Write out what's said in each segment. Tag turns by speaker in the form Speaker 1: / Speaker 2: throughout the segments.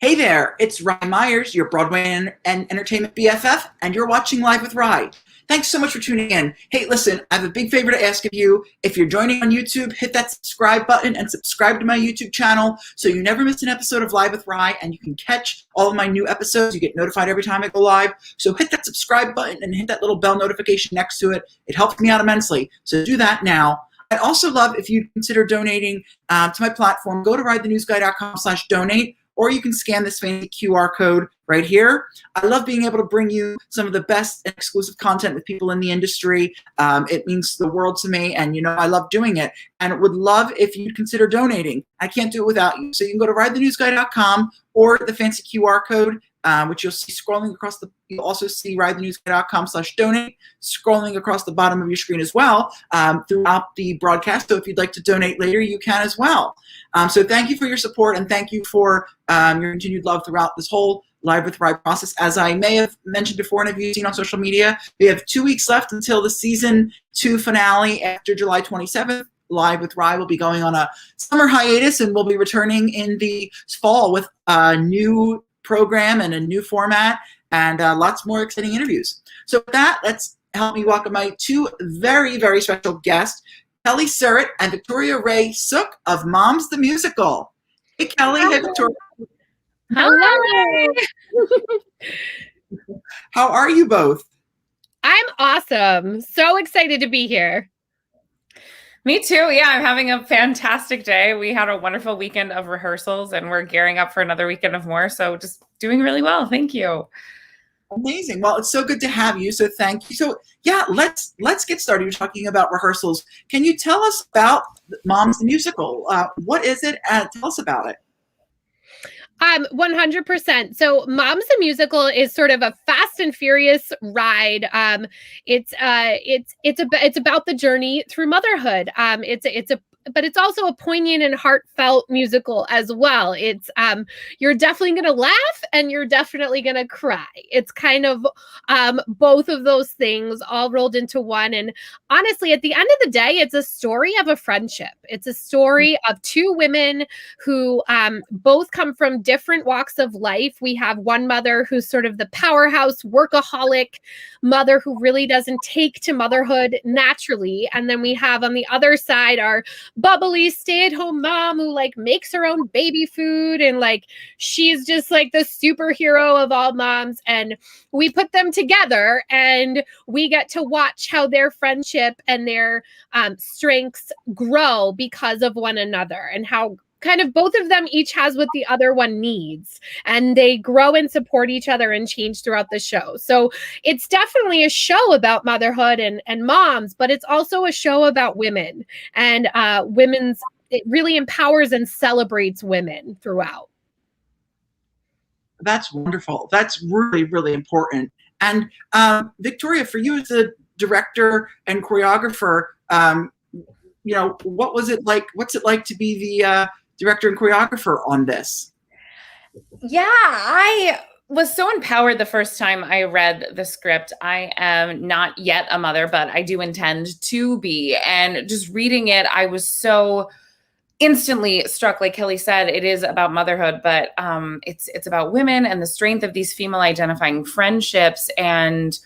Speaker 1: Hey there, it's Rae Myers, your Broadway and Entertainment BFF, and you're watching Live with Rae. Thanks so much for tuning in. Hey, listen, I have a big favor to ask of you. If you're joining on YouTube, hit that subscribe button and subscribe to my YouTube channel so you never miss an episode of Live with Rae, and you can catch all of my new episodes. You get notified every time I go live. So hit that subscribe button and hit that little bell notification next to it. It helps me out immensely. So do that now. I'd also love if you'd consider donating to my platform. Go to ridethenewsguy.com/donate. Or you can scan this fancy QR code right here. I love being able to bring you some of the best and exclusive content with people in the industry. It means the world to me, and I love doing it. And would love if you'd consider donating. I can't do it without you. So you can go to ridethenewsguy.com or the fancy QR code, which you'll see scrolling across you'll also see ridethenewsguy.com/donate scrolling across the bottom of your screen as well throughout the broadcast. So if you'd like to donate later, you can as well. So thank you for your support, and thank you for your continued love throughout this whole Live with Rae process. As I may have mentioned before, and if you've seen on social media, we have 2 weeks left until the season 2 finale after July 27th. Live with Rae will be going on a summer hiatus, and we'll be returning in the fall with a new program and a new format and lots more exciting interviews. So with that, let's help me welcome my two very, very special guests, Kelly Surrett and Rae Sook of Moms the Musical. Hey, Kelly. Hi. Hey, Victoria.
Speaker 2: Hello.
Speaker 1: How are you both?
Speaker 2: I'm awesome. So excited to be here.
Speaker 3: Me too. Yeah, I'm having a fantastic day. We had a wonderful weekend of rehearsals, and we're gearing up for another weekend of more. So just doing really well. Thank you.
Speaker 1: Amazing. Well, it's so good to have you. So thank you. So yeah, let's get started. You're talking about rehearsals. Can you tell us about Moms the Musical? What is it? Tell us about it.
Speaker 2: 100%. So Moms the Musical is sort of a fast and furious ride. It's about the journey through motherhood. But it's also a poignant and heartfelt musical as well. It's you're definitely going to laugh and you're definitely going to cry. It's kind of both of those things all rolled into one. And honestly, at the end of the day, it's a story of a friendship. It's a story of two women who both come from different walks of life. We have one mother who's sort of the powerhouse workaholic mother who really doesn't take to motherhood naturally. And then we have on the other side our bubbly stay-at-home mom who makes her own baby food, and she's just the superhero of all moms. And we put them together and we get to watch how their friendship and their strengths grow because of one another, and how kind of both of them each has what the other one needs, and they grow and support each other and change throughout the show. So it's definitely a show about motherhood and moms, but it's also a show about women and it really empowers and celebrates women throughout.
Speaker 1: That's wonderful. That's really, really important. And Victoria, for you as a director and choreographer, what was it like? What's it like to be the director and choreographer on this?
Speaker 3: Yeah, I was so empowered the first time I read the script. I am not yet a mother, but I do intend to be. And just reading it, I was so instantly struck. Like Kelly said, it is about motherhood, but it's about women and the strength of these female identifying friendships. And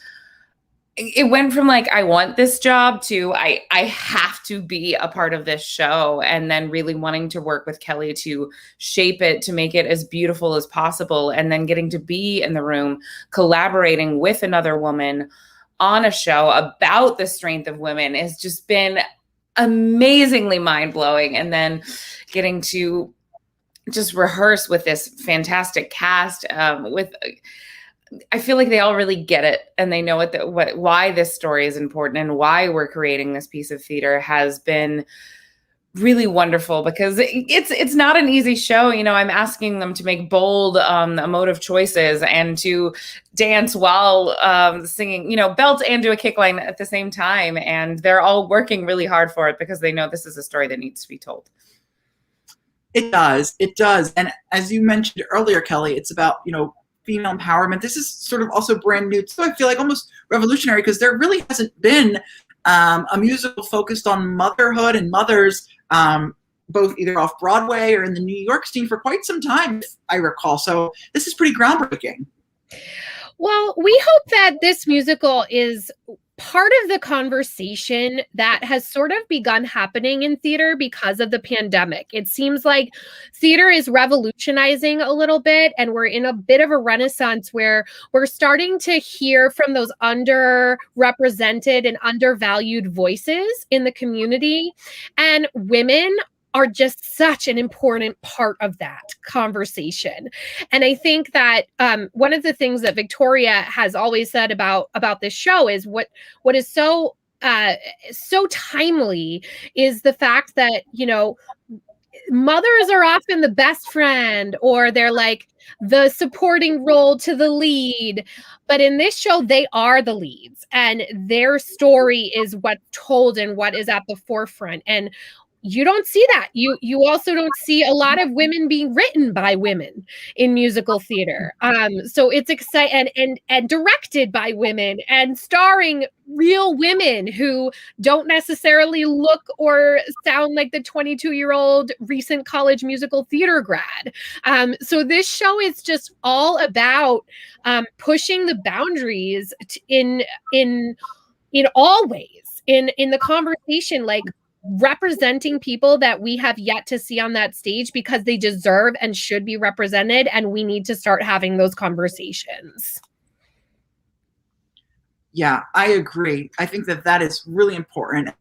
Speaker 3: it went from I want this job to I have to be a part of this show, and then really wanting to work with Kelly to shape it, to make it as beautiful as possible, and then getting to be in the room collaborating with another woman on a show about the strength of women has just been amazingly mind-blowing. And then getting to just rehearse with this fantastic cast I feel like they all really get it, and they know why this story is important and why we're creating this piece of theater has been really wonderful, because it's not an easy show. I'm asking them to make bold, emotive choices and to dance while singing, belt and do a kick line at the same time. And they're all working really hard for it because they know this is a story that needs to be told.
Speaker 1: It does. It does. And as you mentioned earlier, Kelly, it's about, female empowerment. This is sort of also brand new, so I feel almost revolutionary, because there really hasn't been a musical focused on motherhood and mothers both either off Broadway or in the New York scene for quite some time, if I recall. So this is pretty groundbreaking.
Speaker 2: Well, we hope that this musical is part of the conversation that has sort of begun happening in theater because of the pandemic. It seems like theater is revolutionizing a little bit, and we're in a bit of a renaissance where we're starting to hear from those underrepresented and undervalued voices in the community. And women are just such an important part of that conversation. And I think that one of the things that Victoria has always said about this show is what is so timely is the fact that, you know, mothers are often the best friend, or they're like the supporting role to the lead. But in this show, they are the leads, and their story is what's told and what is at the forefront. And you don't see that. You also don't see a lot of women being written by women in musical theater. So it's exciting and directed by women and starring real women who don't necessarily look or sound like the 22-year-old recent college musical theater grad. So this show is just all about pushing the boundaries in all ways in the conversation, like representing people that we have yet to see on that stage because they deserve and should be represented, and we need to start having those conversations.
Speaker 1: Yeah, I agree. I think that is really important.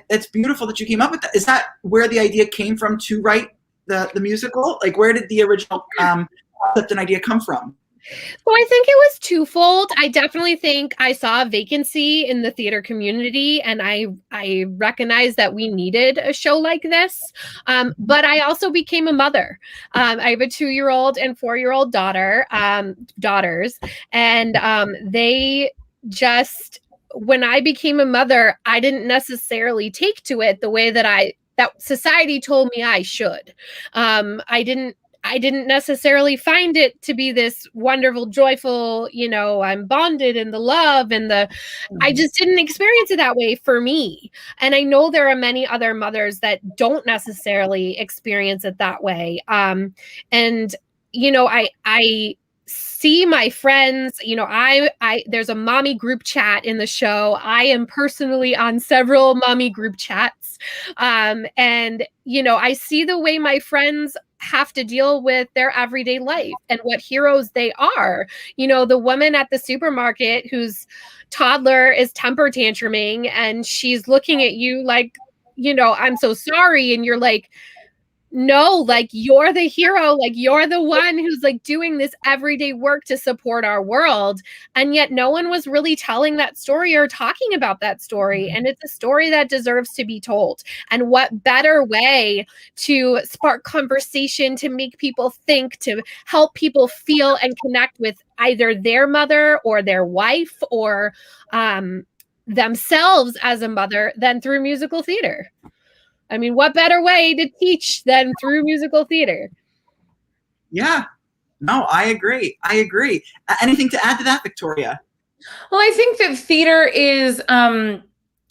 Speaker 1: It's beautiful that you came up with that. Is that where the idea came from to write the musical? Like, where did the original concept and idea come from?
Speaker 2: So I think it was twofold. I definitely think I saw a vacancy in the theater community, and I recognized that we needed a show like this. But I also became a mother. I have a 2-year-old and 4-year-old daughters, and they just, when I became a mother, I didn't necessarily take to it the way that society told me I should. I didn't necessarily find it to be this wonderful, joyful, you know, I'm bonded in the love and I just didn't experience it that way for me. And I know there are many other mothers that don't necessarily experience it that way. And, you know, I see my friends, you know, there's a mommy group chat in the show. I am personally on several mommy group chats. And, you know, I see the way my friends have to deal with their everyday life and what heroes they are. You know, the woman at the supermarket whose toddler is temper tantruming and she's looking at you like, you know, I'm so sorry. And you're like, no, like you're the hero, like you're the one who's like doing this everyday work to support our world. And yet no one was really telling that story or talking about that story. And it's a story that deserves to be told. And what better way to spark conversation, to make people think, to help people feel and connect with either their mother or their wife or themselves as a mother than through musical theater. I mean, what better way to teach than through musical theater?
Speaker 1: Yeah, no, I agree. Anything to add to that, Victoria?
Speaker 3: Well, I think that theater is,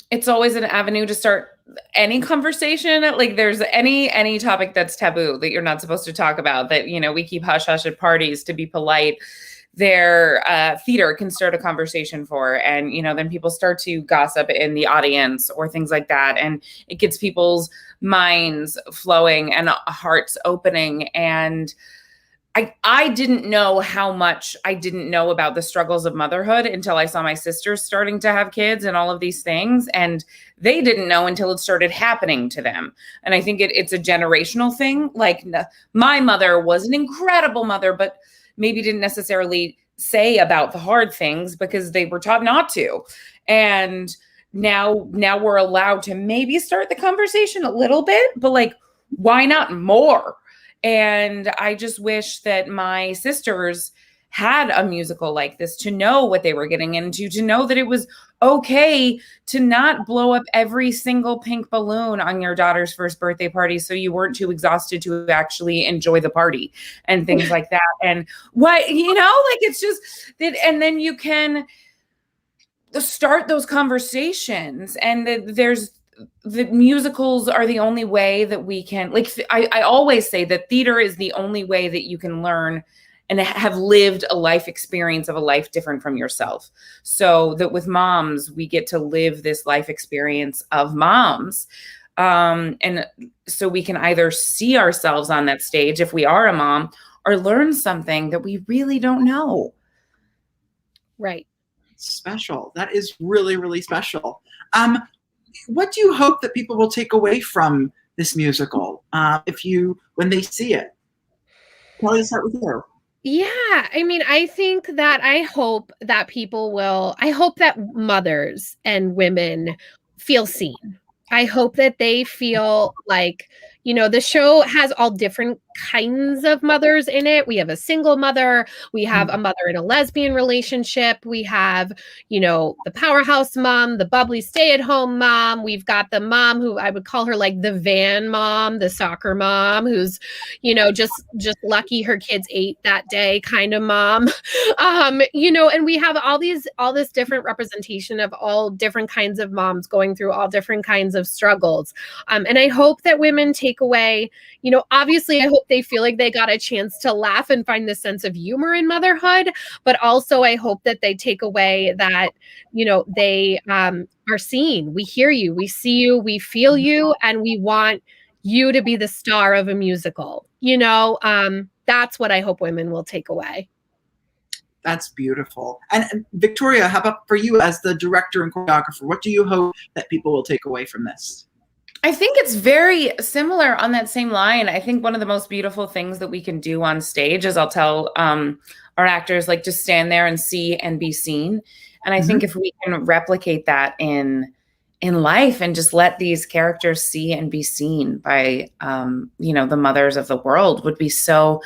Speaker 3: it's always an avenue to start any conversation. Like there's any topic that's taboo that you're not supposed to talk about, that, you know, we keep hush hush at parties to be polite. Their theater can start a conversation for, and, you know, then people start to gossip in the audience or things like that. And it gets people's minds flowing and hearts opening. And I didn't know how much I didn't know about the struggles of motherhood until I saw my sisters starting to have kids and all of these things. And they didn't know until it started happening to them. And I think it's a generational thing. Like my mother was an incredible mother, but maybe didn't necessarily say about the hard things because they were taught not to. And now we're allowed to maybe start the conversation a little bit, but like, why not more? And I just wish that my sisters had a musical like this, to know what they were getting into, to know that it was okay to not blow up every single pink balloon on your daughter's first birthday party so you weren't too exhausted to actually enjoy the party and things like that. And what, you know, like it's just that, and then you can start those conversations. And there's the musicals are the only way that we can, like, I always say that theater is the only way that you can learn and have lived a life experience of a life different from yourself. So that with moms, we get to live this life experience of moms. And so we can either see ourselves on that stage if we are a mom, or learn something that we really don't know.
Speaker 2: Right.
Speaker 1: Special. That is really, really special. What do you hope that people will take away from this musical when they see it? Kelly, let's start with you.
Speaker 2: Yeah, I mean, I think that I hope that mothers and women feel seen. I hope that they feel like, the show has all different kinds of mothers in it. We have a single mother, we have a mother in a lesbian relationship, we have, the powerhouse mom, the bubbly stay-at-home mom. We've got the mom who I would call her like the van mom, the soccer mom, who's, just lucky her kids ate that day kind of mom. And we have all this different representation of all different kinds of moms going through all different kinds of struggles. And I hope that women take away, obviously I hope they feel like they got a chance to laugh and find the sense of humor in motherhood, but also I hope that they take away that, they are seen. We hear you, we see you, we feel you, and we want you to be the star of a musical. That's what I hope women will take away.
Speaker 1: That's beautiful. And Victoria, how about for you as the director and choreographer? What do you hope that people will take away from this?
Speaker 3: I think it's very similar on that same line. I think one of the most beautiful things that we can do on stage is I'll tell our actors, like, just stand there and see and be seen. And I think if we can replicate that in life and just let these characters see and be seen by, the mothers of the world, would be so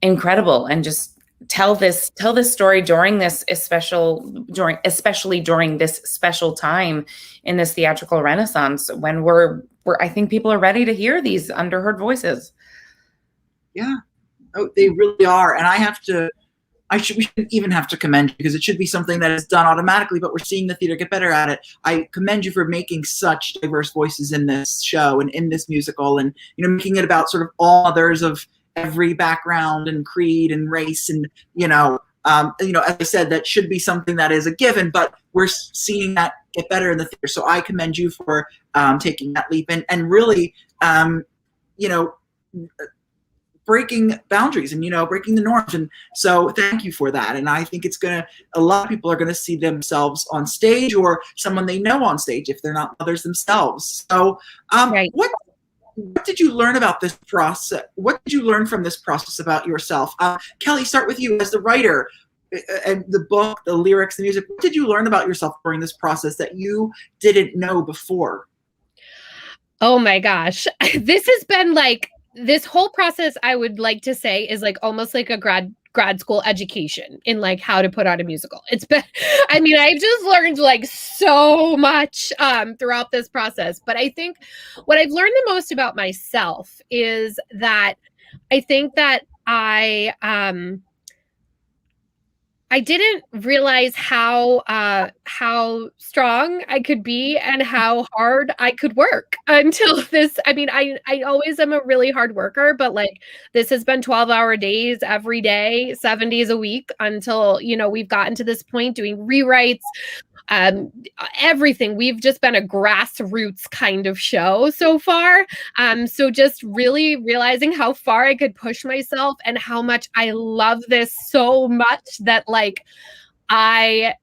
Speaker 3: incredible. And just tell this story especially during this special time in this theatrical renaissance, when I think people are ready to hear these underheard voices.
Speaker 1: Yeah, they really are. And we shouldn't even have to commend you, because it should be something that is done automatically, but we're seeing the theater get better at it. I commend you for making such diverse voices in this show and in this musical, and, making it about sort of all mothers of every background and creed and race. And, as I said, that should be something that is a given, but we're seeing that get better in the theater. So I commend you for taking that leap and really, breaking boundaries and, breaking the norms. And so thank you for that. And I think a lot of people are going to see themselves on stage, or someone they know on stage, if they're not mothers themselves. So
Speaker 2: Right.
Speaker 1: What did you learn about this process? What did you learn from this process about yourself? Kelly, start with you as the writer and the book, the lyrics, the music. What did you learn about yourself during this process that you didn't know before?
Speaker 2: Oh my gosh. This has been like, this whole process, I would like to say, is like almost like a grad school education in like how to put on a musical. It's been, I've just learned like so much throughout this process. But I think what I've learned the most about myself is that I think that I didn't realize how strong I could be and how hard I could work until this. I always am a really hard worker, but like this has been 12-hour days every day, 7 days a week until, we've gotten to this point doing rewrites, everything. We've just been a grassroots kind of show so far. So just really realizing how far I could push myself and how much I love this so much that like, I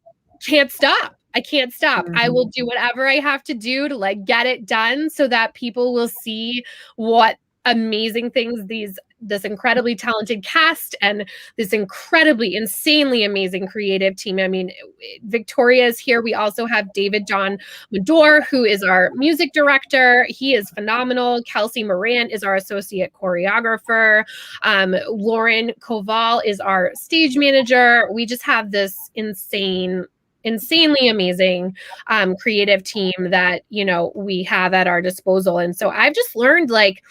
Speaker 2: can't stop. I can't stop. I will do whatever I have to do to like get it done so that people will see what amazing things this incredibly talented cast and this incredibly, insanely amazing creative team. Victoria is here. We also have David John Medore, who is our music director. He is phenomenal. Kelsey Moran is our associate choreographer. Lauren Koval is our stage manager. We just have this insanely amazing creative team that, we have at our disposal. And so I've just learned like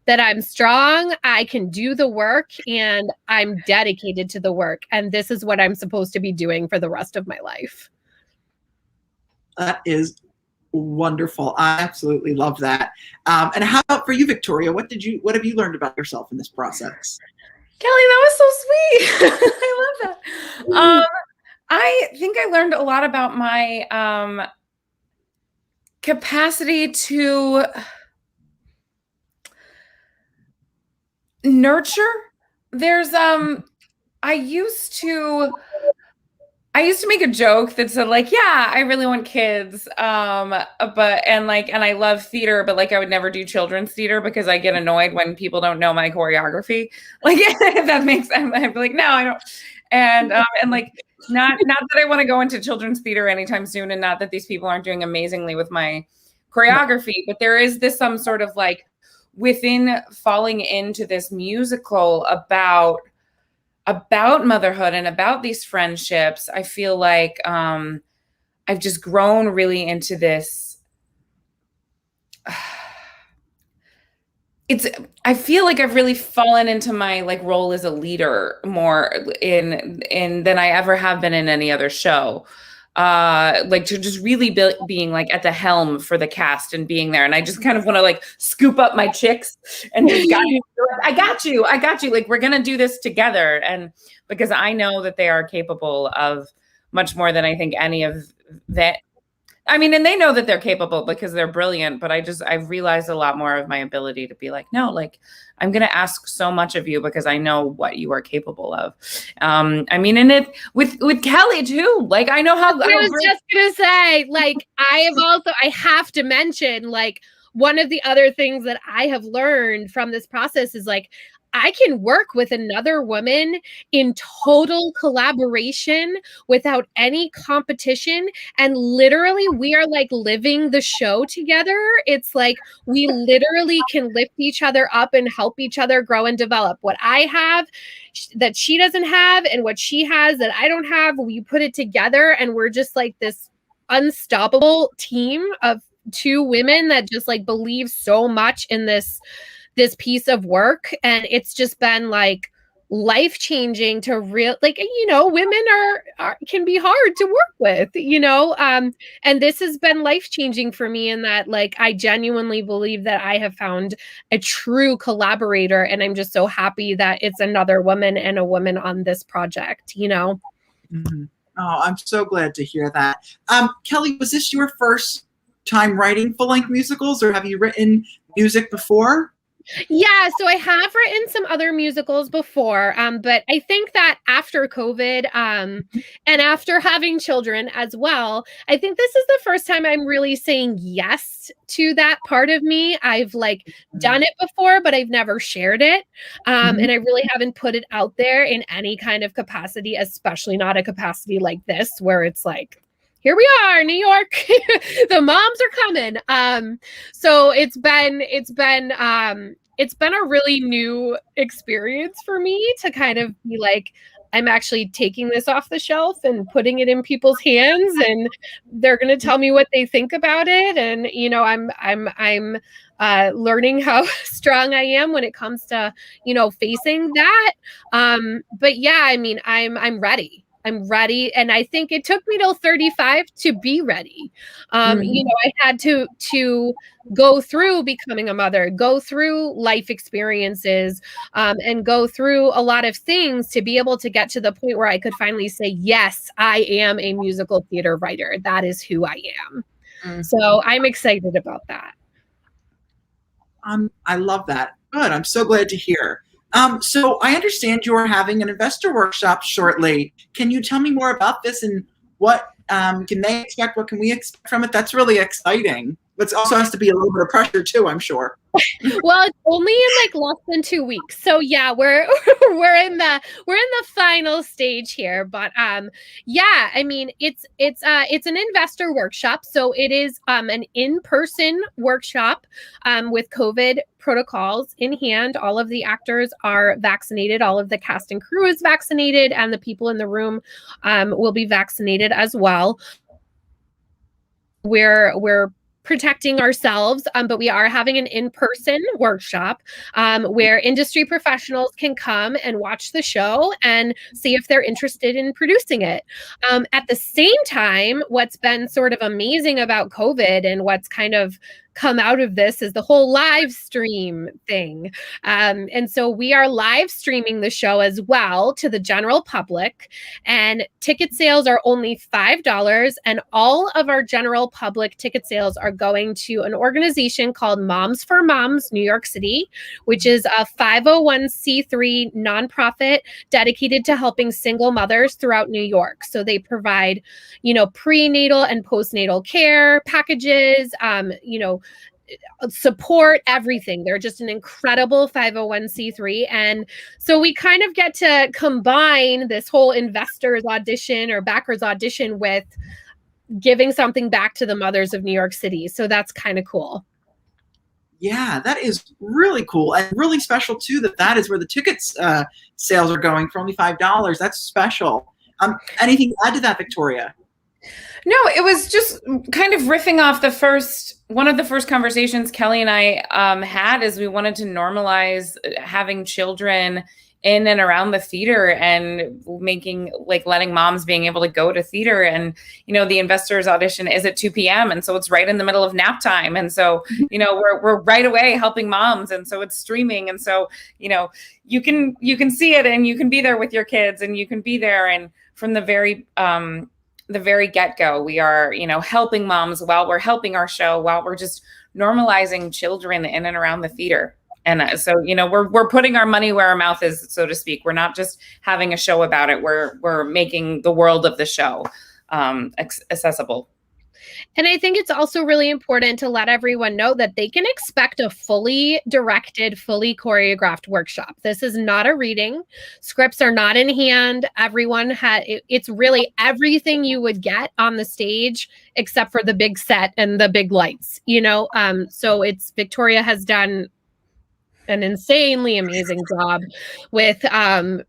Speaker 2: that I'm strong, I can do the work, and I'm dedicated to the work. And this is what I'm supposed to be doing for the rest of my life.
Speaker 1: That is Wonderful. I absolutely love that. And how about for you, Victoria? What have you learned about yourself in this process?
Speaker 3: Kelly, that was so sweet. I love that. I think I learned a lot about my capacity to nurture. There's I used to make a joke that said like, yeah, I really want kids. And I love theater, but like I would never do children's theater because I get annoyed when people don't know my choreography. Like if that makes sense. I'd be like, no, I don't. And like not that I want to go into children's theater anytime soon, and not that these people aren't doing amazingly with my choreography, but there is this some sort of like within falling into this musical about motherhood and about these friendships. I feel like I've just grown really into this. I feel like I've really fallen into my like role as a leader more in than I ever have been in any other show. Like to just really being like at the helm for the cast and being there. And I just kind of want to like scoop up my chicks and just I got you. Like, we're going to do this together. And because I know that they are capable of much more than I think any of that. I mean, and they know that they're capable because they're brilliant, but I've realized a lot more of my ability to be like, no, like I'm going to ask so much of you because I know what you are capable of. I mean, and it with Kelly too, like I know how.
Speaker 2: I was just going to say, like, I have to mention, like, one of the other things that I have learned from this process is like, I can work with another woman in total collaboration without any competition. And literally, we are like living the show together. It's like we literally can lift each other up and help each other grow and develop. What I have that she doesn't have, and what she has that I don't have, we put it together, and we're just like this unstoppable team of two women that just like believe so much in this piece of work. And it's just been like life-changing to like, you know, women are can be hard to work with, you know, and this has been life-changing for me in that, like, I genuinely believe that I have found a true collaborator, and I'm just so happy that it's another woman and a woman on this project, you know.
Speaker 1: Mm-hmm. Oh, I'm so glad to hear that. Kelly, was this your first time writing full-length musicals, or have you written music before?
Speaker 2: Yeah, so I have written some other musicals before, but I think that after COVID and after having children as well, I think this is the first time I'm really saying yes to that part of me. I've like done it before, but I've never shared it. And I really haven't put it out there in any kind of capacity, especially not a capacity like this, where it's like, here we are, New York, the moms are coming. So it's been a really new experience for me to kind of be like, I'm actually taking this off the shelf and putting it in people's hands, and they're going to tell me what they think about it. And, you know, I'm learning how strong I am when it comes to, you know, facing that. But yeah, I mean, I'm ready. I'm ready. And I think it took me till 35 to be ready. You know, I had to go through becoming a mother, go through life experiences, and go through a lot of things to be able to get to the point where I could finally say, yes, I am a musical theater writer. That is who I am. So I'm excited about that.
Speaker 1: I love that. Good. I'm so glad to hear. So I understand you are having an investor workshop shortly. Can you tell me more about this, and what can they expect? What can we expect from it? That's really exciting. But it also has to be a little bit of pressure too, I'm sure.
Speaker 2: Well, it's only in like less than 2 weeks. So yeah, we're in the final stage here. But yeah, I mean, it's an investor workshop. So it is an in-person workshop with COVID protocols in hand. All of the actors are vaccinated, all of the cast and crew is vaccinated, and the people in the room will be vaccinated as well. We're protecting ourselves, but we are having an in-person workshop where industry professionals can come and watch the show and see if they're interested in producing it. At the same time, what's been sort of amazing about COVID and what's kind of come out of this is the whole live stream thing. And so we are live streaming the show as well to the general public, and ticket sales are only $5, and all of our general public ticket sales are going to an organization called Moms for Moms New York City, which is a 501c3 nonprofit dedicated to helping single mothers throughout New York. So they provide, prenatal and postnatal care packages, support, everything. They're just an incredible 501c3. And so we kind of get to combine this whole investors audition or backers audition with giving something back to the mothers of New York City. So that's kind of cool.
Speaker 1: Yeah, that is really cool and really special too, that is where the tickets sales are going for only $5. That's special. Anything to add to that, Victoria?
Speaker 3: No, it was just kind of riffing off one of the first conversations Kelly and I had, is we wanted to normalize having children in and around the theater and letting moms being able to go to theater. And, the investors audition is at 2 p.m. And so it's right in the middle of nap time. And so, we're right away helping moms. And so it's streaming. And so, you can see it and you can be there with your kids and you can be there. And from the very get-go, we are, helping moms while we're helping our show, while we're just normalizing children in and around the theater. And so, we're putting our money where our mouth is, so to speak. We're not just having a show about it. We're making the world of the show accessible.
Speaker 2: And I think it's also really important to let everyone know that they can expect a fully directed, fully choreographed workshop. This is not a reading. Scripts are not in hand. Everyone it's really everything you would get on the stage except for the big set and the big lights, so Victoria has done an insanely amazing job with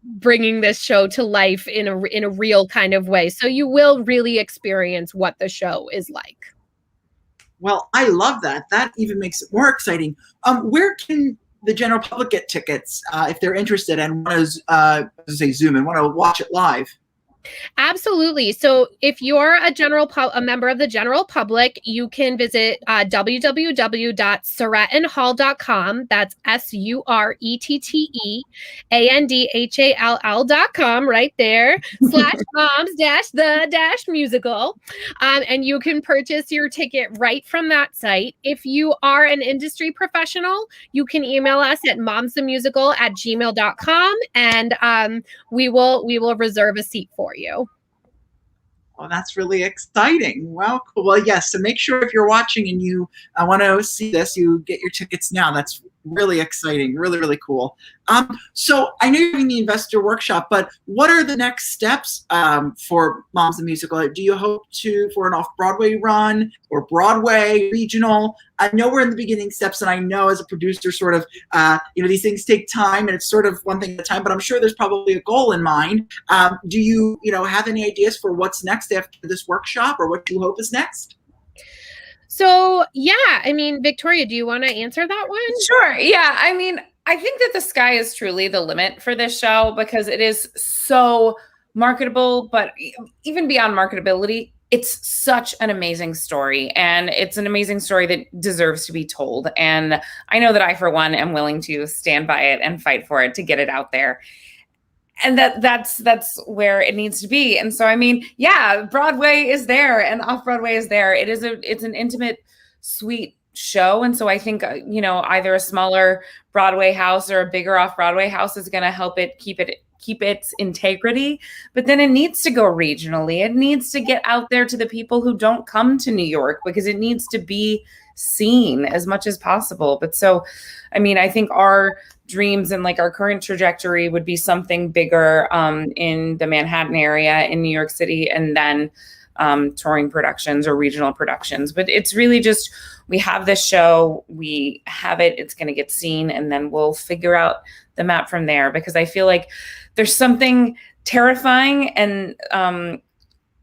Speaker 2: bringing this show to life in a real kind of way. So you will really experience what the show is like.
Speaker 1: Well, I love that. That even makes it more exciting. Where can the general public get tickets if they're interested and want to Zoom and want to watch it live?
Speaker 2: Absolutely. So if you're a member of the general public, you can visit www.suretteandhall.com. That's SURETTEANDHALL.com right there /moms-the-musical. And you can purchase your ticket right from that site. If you are an industry professional, you can email us at momsthemusical@gmail.com and we will reserve a seat for you.
Speaker 1: Oh, that's really exciting. Well, cool. Well, yes. So make sure if you're watching and you want to see this, you get your tickets now. That's really exciting. Really, really cool. So I know you're doing the investor workshop, but what are the next steps for Moms the Musical? Do you hope for an off-Broadway run or Broadway, regional? I know we're in the beginning steps, and I know as a producer, sort of, these things take time, and it's sort of one thing at a time, but I'm sure there's probably a goal in mind. Do you, have any ideas for what's next after this workshop, or what you hope is next?
Speaker 2: So, Victoria, do you want to answer that one?
Speaker 3: Sure. Yeah. I think that the sky is truly the limit for this show because it is so marketable, but even beyond marketability, it's such an amazing story, and it's an amazing story that deserves to be told. And I know that I, for one, am willing to stand by it and fight for it to get it out there. And that's where it needs to be. And so, Broadway is there and off-Broadway is there. It's an intimate, sweet show. And so I think, either a smaller Broadway house or a bigger off-Broadway house is going to help it keep its integrity. But then it needs to go regionally. It needs to get out there to the people who don't come to New York, because it needs to be seen as much as possible. But so, I think our dreams and our current trajectory would be something bigger in the Manhattan area in New York City, and then touring productions or regional productions. But it's really just, we have this show, we have it, it's going to get seen, and then we'll figure out the map from there, because I feel like there's something terrifying and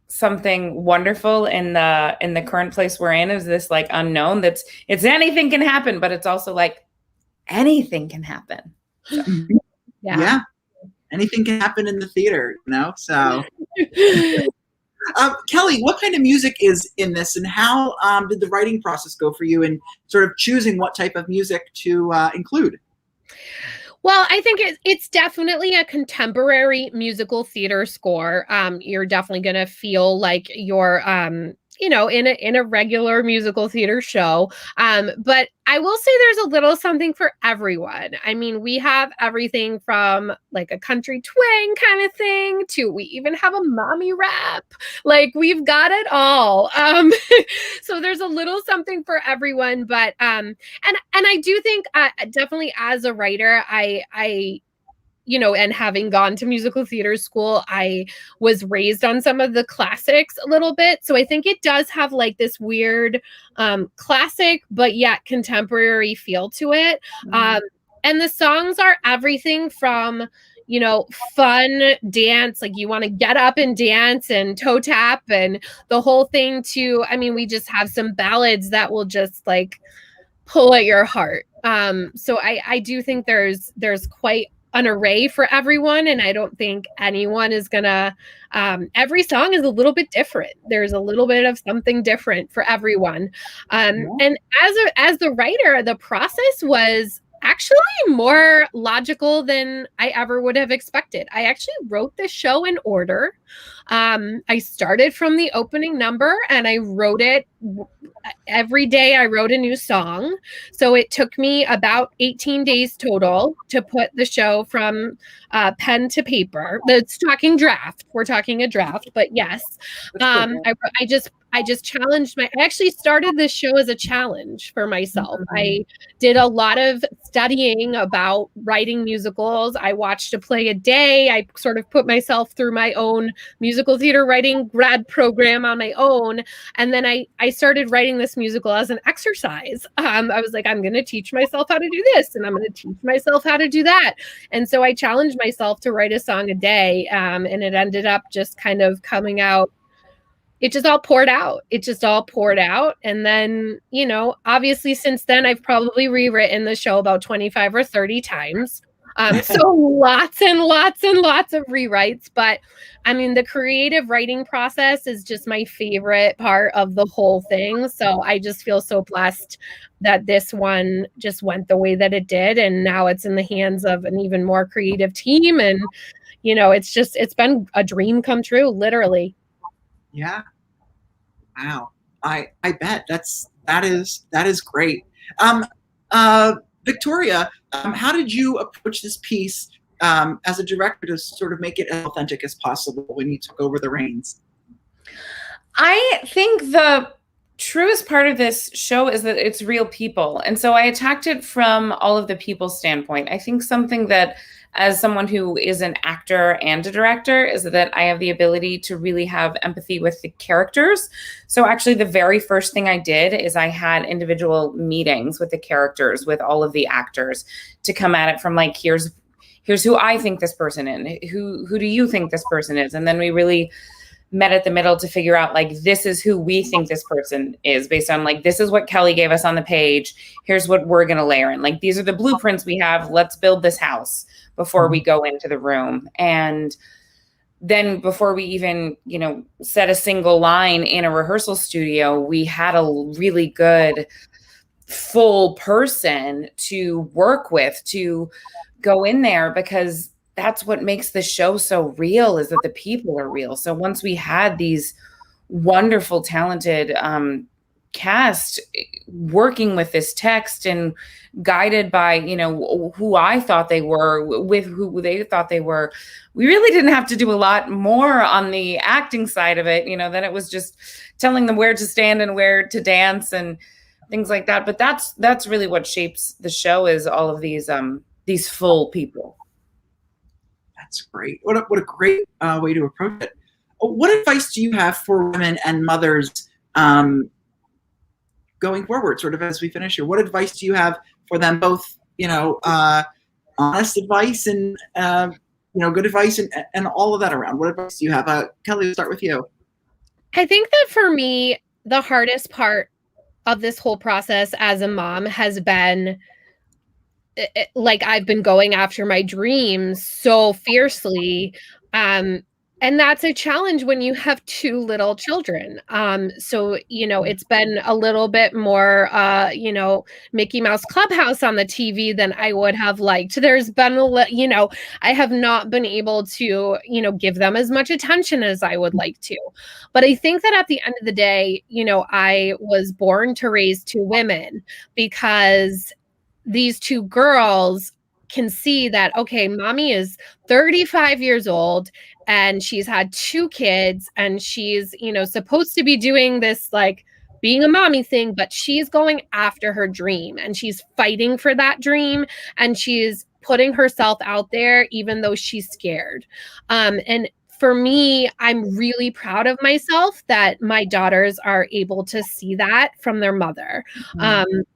Speaker 3: something wonderful in the current place we're in, is this like unknown it's anything can happen, but it's also like anything can happen. So.
Speaker 1: Yeah. Anything can happen in the theater, you know? So, Kelly, what kind of music is in this, and how did the writing process go for you in sort of choosing what type of music to include?
Speaker 2: Well, I think it's definitely a contemporary musical theater score. You're definitely going to feel like you're, in a regular musical theater show. But I will say there's a little something for everyone. I mean, we have everything from like a country twang kind of thing to we even have a mommy rap. Like we've got it all. So there's a little something for everyone. But and I do think definitely as a writer, I and having gone to musical theater school, I was raised on some of the classics a little bit. So I think it does have like this weird classic, but yet contemporary feel to it. And the songs are everything from, fun dance, like you want to get up and dance and toe tap and the whole thing to, I mean, we just have some ballads that will just like pull at your heart. So I do think there's quite an array for everyone, and I don't think anyone is gonna every song is a little bit different. There's a little bit of something different for everyone. And as the writer, the process was actually more logical than I ever would have expected. I actually wrote this show in order. I started from the opening number and I wrote it every day. I wrote a new song. So it took me about 18 days total to put the show from pen to paper. It's talking draft. We're talking a draft, but yes. I just challenged I actually started this show as a challenge for myself. I did a lot of studying about writing musicals. I watched a play a day. I sort of put myself through my own musical theater writing grad program on my own. And then I started writing this musical as an exercise. I was like, I'm going to teach myself how to do this, and I'm going to teach myself how to do that. And so I challenged myself to write a song a day. And it ended up just kind of coming out. It just all poured out. And then, obviously since then, I've probably rewritten the show about 25 or 30 times. So lots and lots and lots of rewrites. But I mean, the creative writing process is just my favorite part of the whole thing. So I just feel so blessed that this one just went the way that it did. And now it's in the hands of an even more creative team. And, it's been a dream come true, literally.
Speaker 1: Yeah. Wow. I bet that is great. Victoria, how did you approach this piece as a director to sort of make it as authentic as possible when you took over the reins?
Speaker 3: I think the truest part of this show is that it's real people. And so I attacked it from all of the people standpoint. I think something that, as someone who is an actor and a director, is that I have the ability to really have empathy with the characters. So actually the very first thing I did is I had individual meetings with the characters, with all of the actors, to come at it from like, here's who I think this person is. Who do you think this person is? And then we really met at the middle to figure out like, this is who we think this person is based on like, this is what Kelly gave us on the page. Here's what we're going to layer in. Like, these are the blueprints we have. Let's build this house before we go into the room. And then before we even, said a single line in a rehearsal studio, we had a really good full person to work with, to go in there, because that's what makes the show so real, is that the people are real. So once we had these wonderful, talented cast working with this text and guided by, who I thought they were, with who they thought they were, we really didn't have to do a lot more on the acting side of it. Then it was just telling them where to stand and where to dance and things like that. But that's really what shapes the show, is all of these full people.
Speaker 1: That's great. What a great way to approach it. What advice do you have for women and mothers going forward, sort of as we finish here? What advice do you have for them, both, honest advice and, good advice and all of that around? What advice do you have? Kelly, we'll start with you.
Speaker 2: I think that for me, the hardest part of this whole process as a mom has been like I've been going after my dreams so fiercely. And that's a challenge when you have two little children. So, it's been a little bit more, Mickey Mouse Clubhouse on the TV than I would have liked. There's been I have not been able to, give them as much attention as I would like to. But I think that at the end of the day, I was born to raise two women because these two girls can see that, okay, mommy is 35 years old and she's had two kids and she's, supposed to be doing this, like being a mommy thing, but she's going after her dream and she's fighting for that dream and she's putting herself out there, even though she's scared. And for me, I'm really proud of myself that my daughters are able to see that from their mother.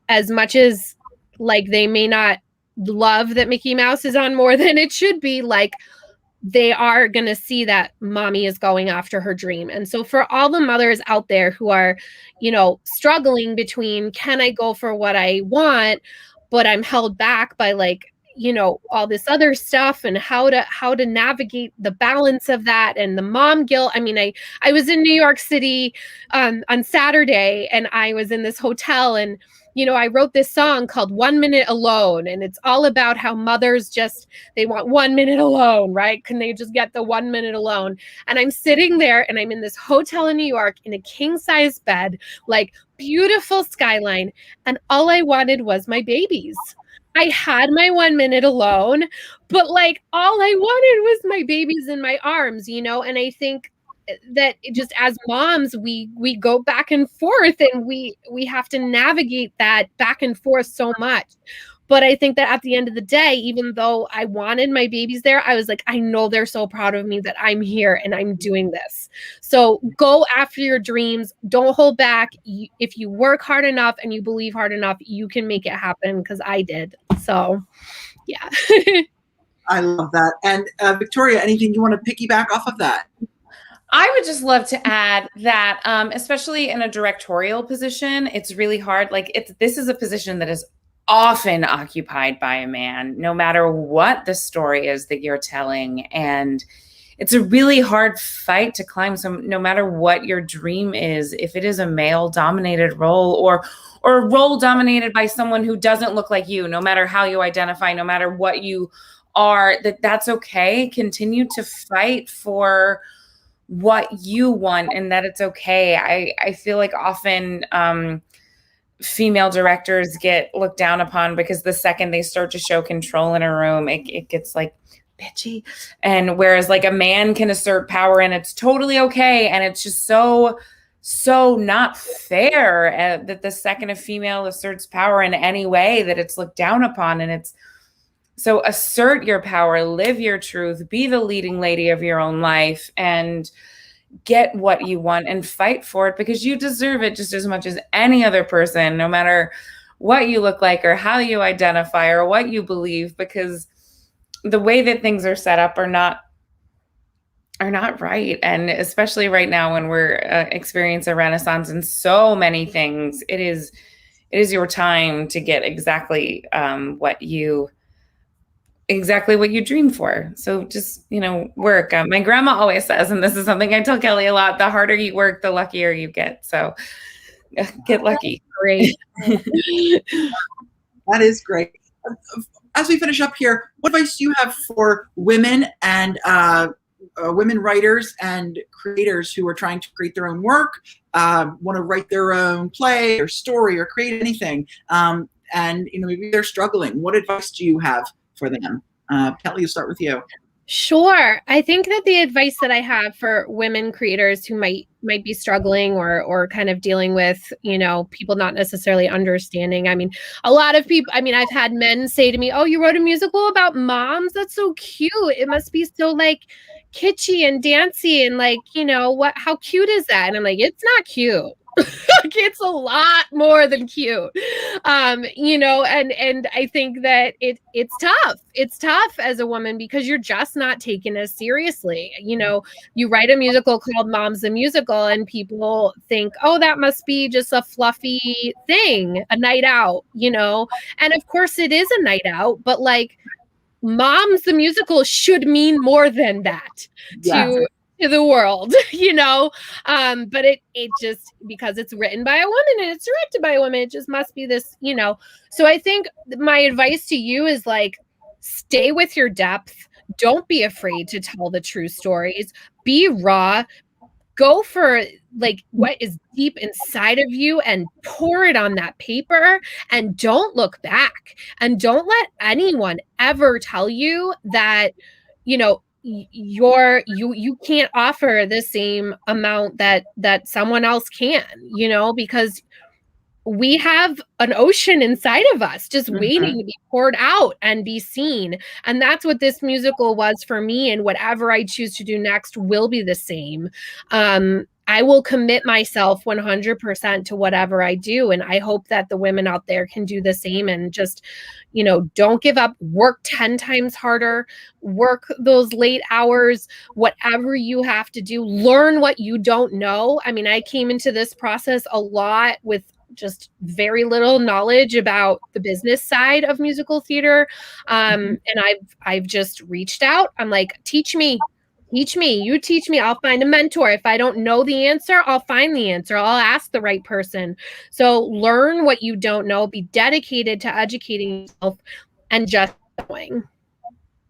Speaker 2: As much as like they may not love that Mickey Mouse is on more than it should be, like they are going to see that mommy is going after her dream. And so for all the mothers out there who are, struggling between, can I go for what I want, but I'm held back by all this other stuff and how to navigate the balance of that and the mom guilt. I mean, I was in New York City on Saturday and I was in this hotel and I wrote this song called 1 Minute Alone, and it's all about how mothers they want 1 minute alone, right? Can they just get the 1 minute alone? And I'm sitting there and I'm in this hotel in New York in a king size bed, like beautiful skyline. And all I wanted was my babies. I had my 1 minute alone, but like all I wanted was my babies in my arms, and I think that just as moms, we go back and forth and we have to navigate that back and forth so much. But I think that at the end of the day, even though I wanted my babies there, I was like, I know they're so proud of me that I'm here and I'm doing this. So go after your dreams. Don't hold back. If you work hard enough and you believe hard enough, you can make it happen, because I did. So, yeah.
Speaker 1: I love that. And Victoria, anything you want to piggyback off of that?
Speaker 3: I would just love to add that, especially in a directorial position, it's really hard. This is a position that is often occupied by a man, no matter what the story is that you're telling. And it's a really hard fight to climb. So no matter what your dream is, if it is a male dominated role or a role dominated by someone who doesn't look like you, no matter how you identify, no matter what you are, that's okay. Continue to fight for what you want and that it's okay. I feel like often female directors get looked down upon because the second they start to show control in a room, it gets like bitchy. And whereas like a man can assert power and it's totally okay. And it's just so not fair that the second a female asserts power in any way that it's looked down upon. And it's so assert your power, live your truth, be the leading lady of your own life, and get what you want and fight for it, because you deserve it just as much as any other person, no matter what you look like or how you identify or what you believe, because the way that things are set up are not right. And especially right now when we're experiencing a renaissance in so many things, it is your time to get exactly what you dream for. So just, work. My grandma always says, and this is something I tell Kelly a lot, the harder you work, the luckier you get. So get lucky.
Speaker 2: Great.
Speaker 1: That is great. As we finish up here, what advice do you have for women and women writers and creators who are trying to create their own work, want to write their own play or story or create anything, and maybe they're struggling? What advice do you have for them? Kelly, we'll start with you.
Speaker 2: Sure. I think that the advice that I have for women creators who might be struggling or kind of dealing with, people not necessarily understanding. I mean, a lot of people, I've had men say to me, "Oh, you wrote a musical about moms? That's so cute. It must be so like kitschy and dancy and like, how cute is that?" And I'm like, it's not cute. It's a lot more than cute. You know, and I think that it's tough. It's tough as a woman because you're just not taken as seriously. You know, you write a musical called Mom's the Musical and people think, oh, that must be just a fluffy thing, a night out, you know. And of course it is a night out, but like Mom's the Musical should mean more than that to the world, you know. But it just, because it's written by a woman and it's directed by a woman, it just must be this, you know. So I think my advice to you is like, stay with your depth. Don't be afraid to tell the true stories. Be raw. Go for like what is deep inside of you and pour it on that paper, and don't look back, and don't let anyone ever tell you that, you know, you can't offer the same amount that someone else can, you know, because we have an ocean inside of us just waiting to be poured out and be seen. And that's what this musical was for me. And whatever I choose to do next will be the same. I will commit myself 100% to whatever I do. And I hope that the women out there can do the same and just, you know, don't give up, work 10 times harder, work those late hours, whatever you have to do, learn what you don't know. I mean, I came into this process a lot with just very little knowledge about the business side of musical theater. And I've just reached out. I'm like, teach me, you teach me. I'll find a mentor. If I don't know the answer, I'll find the answer. I'll ask the right person. So learn what you don't know, be dedicated to educating yourself, and just going.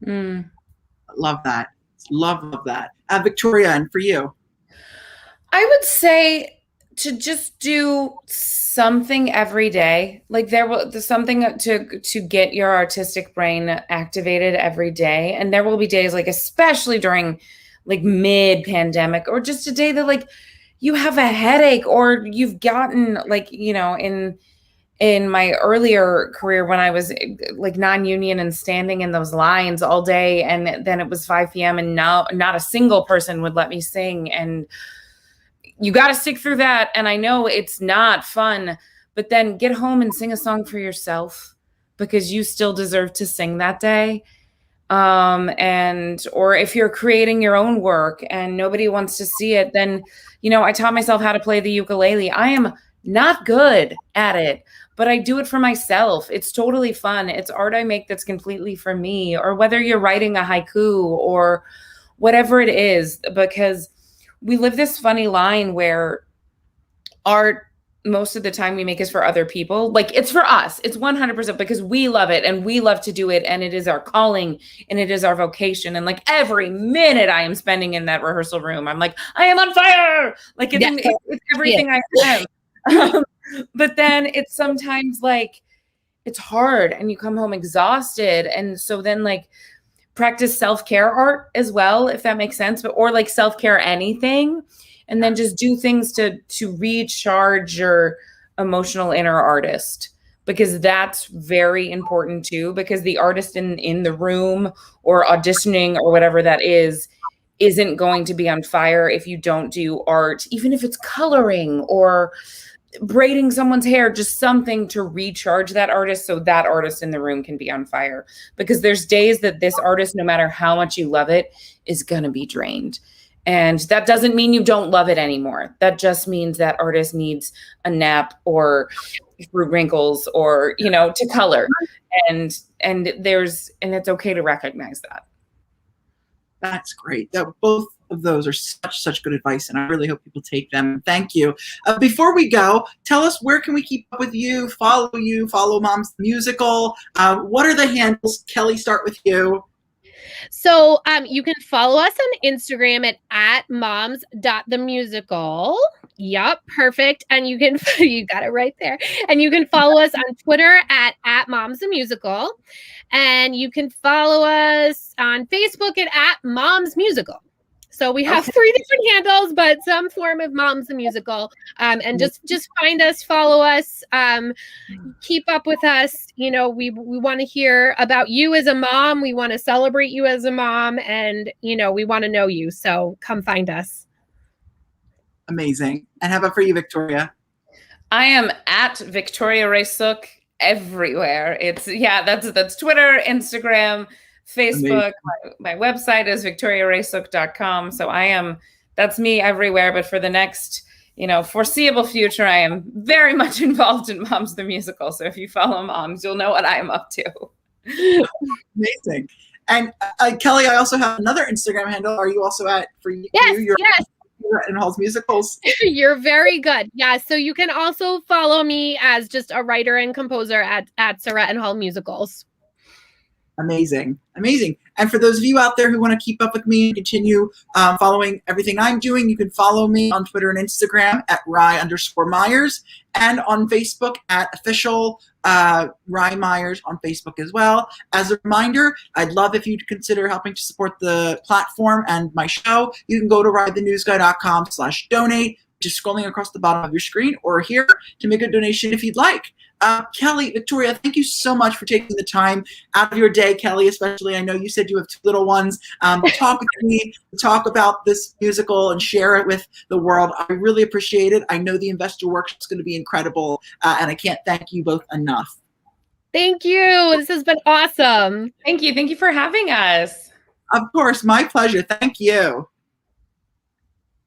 Speaker 1: Love that. Love that. Victoria, and for you?
Speaker 3: I would say to just do something every day. Like there's something to get your artistic brain activated every day. And there will be days, like especially during like mid-pandemic, or just a day that like you have a headache, or you've gotten like, you know, in my earlier career when I was like non-union and standing in those lines all day, and then it was 5 p.m. and now not a single person would let me sing, and you got to stick through that. And I know it's not fun, but then get home and sing a song for yourself, because you still deserve to sing that day. Or if you're creating your own work and nobody wants to see it, then, you know, I taught myself how to play the ukulele. I am not good at it, but I do it for myself. It's totally fun. It's art I make that's completely for me. Or whether you're writing a haiku or whatever it is, because we live this funny line where art, most of the time we make is for other people. Like it's for us. It's 100% because we love it and we love to do it. And it is our calling and it is our vocation. And like every minute I am spending in that rehearsal room, I'm like, I am on fire. Like it's everything I am. But then it's sometimes like, it's hard and you come home exhausted. And so then like, practice self-care art as well, if that makes sense, or like self-care anything, and then just do things to recharge your emotional inner artist, because that's very important too, because the artist in the room or auditioning or whatever that isn't going to be on fire if you don't do art, even if it's coloring or braiding someone's hair, just something to recharge that artist so that artist in the room can be on fire. Because there's days that this artist, no matter how much you love it, is going to be drained. And that doesn't mean you don't love it anymore. That just means that artist needs a nap or fruit wrinkles or, you know, to color. And it's okay to recognize that.
Speaker 1: That's great. Both of those are such good advice, and I really hope people take them. Thank you. Before we go, tell us, where can we keep up with you, follow Mom's the Musical? What are the handles? Kelly, start with you.
Speaker 2: So you can follow us on Instagram at moms.themusical. Yep, perfect. And you got it right there. And you can follow us on Twitter at Moms the Musical. And you can follow us on Facebook at Moms Musical. So we have 3 different handles, but some form of Moms the Musical. And just find us, follow us, keep up with us. You know, we want to hear about you as a mom. We want to celebrate you as a mom, and, you know, we want to know you. So come find us.
Speaker 1: Amazing. And how about for you, Victoria?
Speaker 3: I am at Victoria Rae Sook everywhere. That's Twitter, Instagram, Facebook. My website is victoriaraesook.com. So that's me everywhere. But for the next, foreseeable future, I am very much involved in Moms the Musical. So if you follow Moms, you'll know what I am up to.
Speaker 1: Amazing. And Kelly, I also have another Instagram handle. Are you also at for you?
Speaker 2: Yes.
Speaker 1: In Hall's Musicals.
Speaker 2: You're very good. Yeah. So you can also follow me as just a writer and composer at Surette and Hall Musicals.
Speaker 1: Amazing. And for those of you out there who want to keep up with me and continue following everything I'm doing, you can follow me on Twitter and Instagram at Rae_Myers and on Facebook at official Rae Myers on Facebook as well. As a reminder, I'd love if you'd consider helping to support the platform and my show. You can go to ridethenewsguy.com/donate, just scrolling across the bottom of your screen, or here to make a donation if you'd like. Kelly, Victoria, thank you so much for taking the time out of your day. Kelly, especially, I know you said you have 2 little ones. Talk with me, talk about this musical and share it with the world. I really appreciate it. I know the investor workshop is going to be incredible, and I can't thank you both enough.
Speaker 2: Thank you. This has been awesome.
Speaker 3: Thank you. Thank you for having us.
Speaker 1: Of course, my pleasure. Thank you.